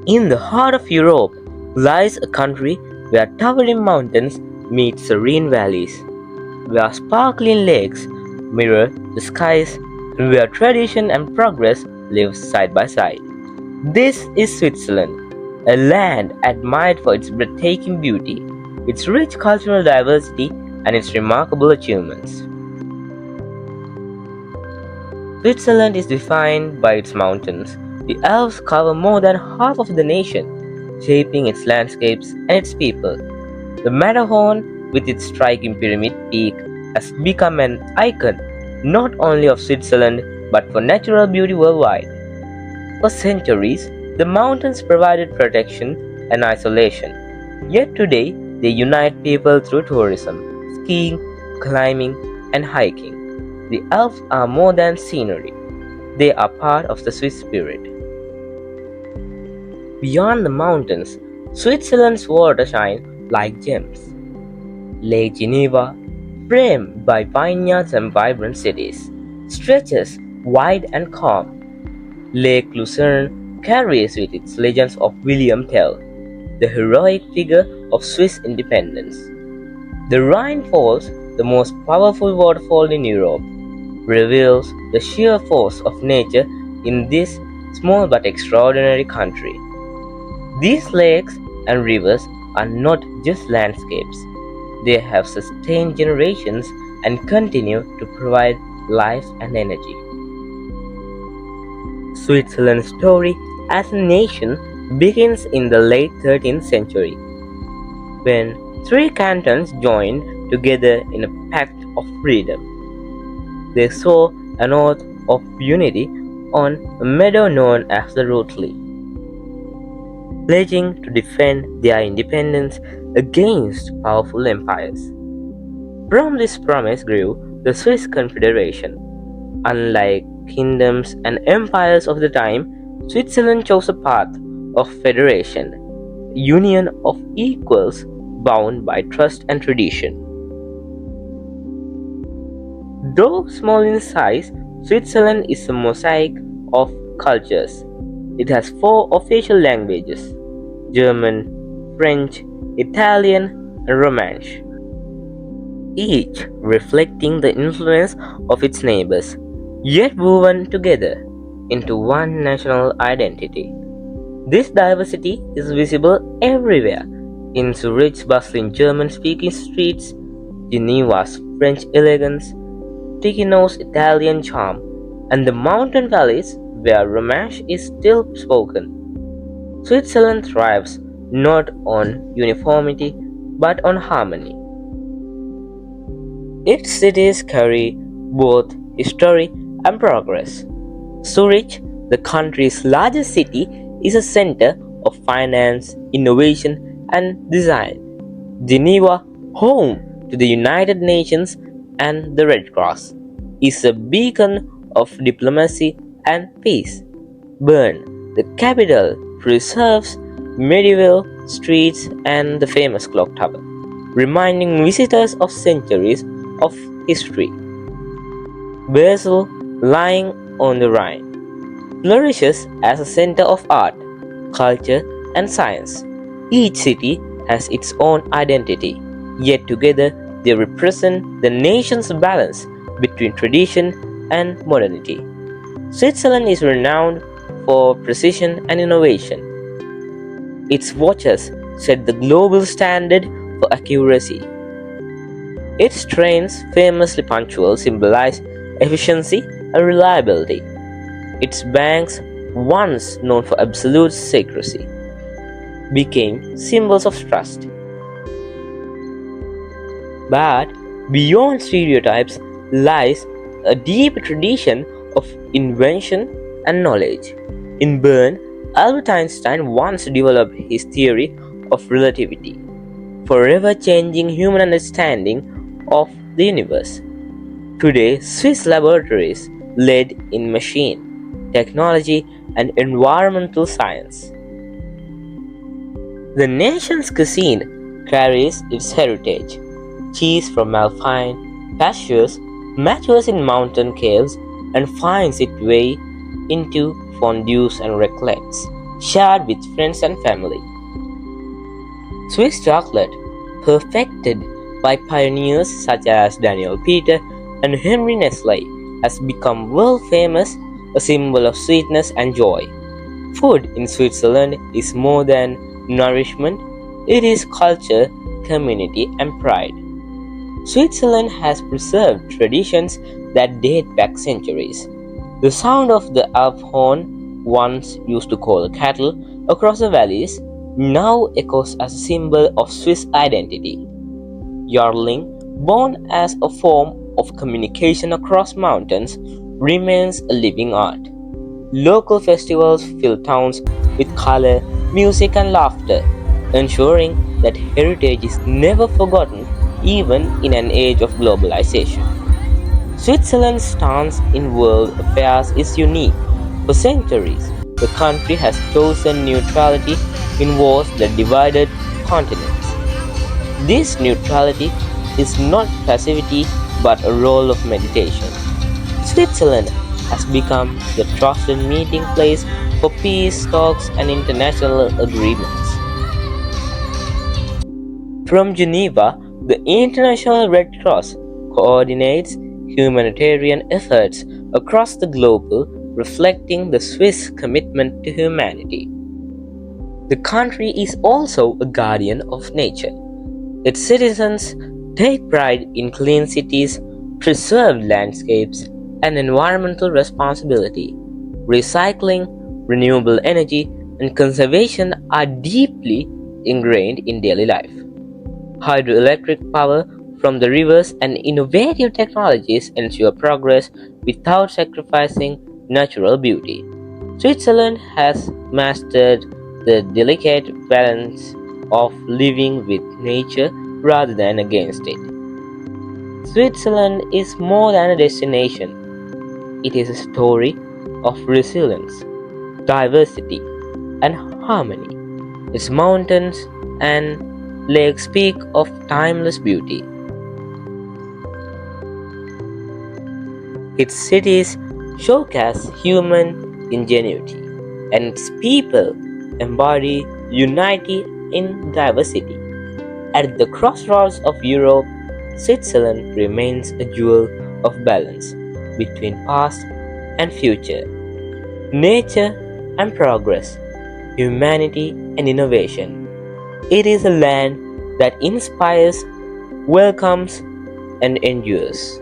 In the heart of Europe lies a country where towering mountains meet serene valleys, where sparkling lakes mirror the skies, and where tradition and progress live side by side. This is Switzerland, a land admired for its breathtaking beauty, its rich cultural diversity, and its remarkable achievements. Switzerland is defined by its mountains. The Alps cover more than half of the nation, shaping its landscapes and its people. The Matterhorn, with its striking pyramid peak, has become an icon not only of Switzerland but for natural beauty worldwide. For centuries, the mountains provided protection and isolation. Yet today, they unite people through tourism, skiing, climbing, and hiking. The Alps are more than scenery. They are part of the Swiss spirit. Beyond the mountains, Switzerland's waters shine like gems. Lake Geneva, framed by vineyards and vibrant cities, stretches wide and calm. Lake Lucerne carries with its legends of William Tell, the heroic figure of Swiss independence. The Rhine Falls, the most powerful waterfall in Europe, reveals the sheer force of nature in this small but extraordinary country. These lakes and rivers are not just landscapes, they have sustained generations and continue to provide life and energy. Switzerland's story as a nation begins in the late 13th century, when three cantons joined together in a pact of freedom. They swore an oath of unity on a meadow known as the Rotli, pledging to defend their independence against powerful empires. From this promise grew the Swiss Confederation. Unlike kingdoms and empires of the time, Switzerland chose a path of federation, a union of equals bound by trust and tradition. Though small in size, Switzerland is a mosaic of cultures. It has four official languages: German, French, Italian, and Romansh, each reflecting the influence of its neighbors, yet woven together into one national identity. This diversity is visible everywhere: in Zurich's bustling German-speaking streets, Geneva's French elegance, Ticino's Italian charm, and the mountain valleys where Romansh is still spoken. Switzerland thrives not on uniformity but on harmony. Its cities carry both history and progress. Zurich, the country's largest city, is a center of finance, innovation, and design. Geneva, home to the United Nations and the Red Cross, is a beacon of diplomacy and peace. Bern, the capital, preserves medieval streets and the famous clock tower, reminding visitors of centuries of history. Basel, lying on the Rhine, flourishes as a center of art, culture, and science. Each city has its own identity, yet together they represent the nation's balance between tradition and modernity. Switzerland is renowned for precision and innovation. Its watches set the global standard for accuracy. Its trains, famously punctual, symbolize efficiency and reliability. Its banks, once known for absolute secrecy, became symbols of trust. But beyond stereotypes lies a deep tradition of invention and knowledge. In Bern, Albert Einstein once developed his theory of relativity, forever changing human understanding of the universe. Today, Swiss laboratories lead in machine, technology, and environmental science. The nation's cuisine carries its heritage. Cheese from Alpine pastures matures in mountain caves and finds its way into fondues and raclettes, shared with friends and family. Swiss chocolate, perfected by pioneers such as Daniel Peter and Henry Nestle, has become world famous, a symbol of sweetness and joy. Food in Switzerland is more than nourishment, it is culture, community, and pride. Switzerland has preserved traditions that date back centuries. The sound of the Alp horn, once used to call cattle across the valleys, now echoes as a symbol of Swiss identity. Yodeling, born as a form of communication across mountains, remains a living art. Local festivals fill towns with color, music, and laughter, ensuring that heritage is never forgotten even in an age of globalization. Switzerland's stance in world affairs is unique. For centuries, the country has chosen neutrality in wars that divided continents. This neutrality is not passivity but a role of meditation. Switzerland has become the trusted meeting place for peace talks and international agreements. From Geneva, the International Red Cross coordinates humanitarian efforts across the globe, reflecting the Swiss commitment to humanity. The country is also a guardian of nature. Its citizens take pride in clean cities, preserved landscapes, and environmental responsibility. Recycling, renewable energy, and conservation are deeply ingrained in daily life. Hydroelectric power from the rivers and innovative technologies ensure progress without sacrificing natural beauty. Switzerland has mastered the delicate balance of living with nature rather than against it. Switzerland is more than a destination, it is a story of resilience, diversity, and harmony. Its mountains and lakes speak of timeless beauty. Its cities showcase human ingenuity, and its people embody unity in diversity. At the crossroads of Europe, Switzerland remains a jewel of balance between past and future, nature and progress, humanity and innovation. It is a land that inspires, welcomes, and endures.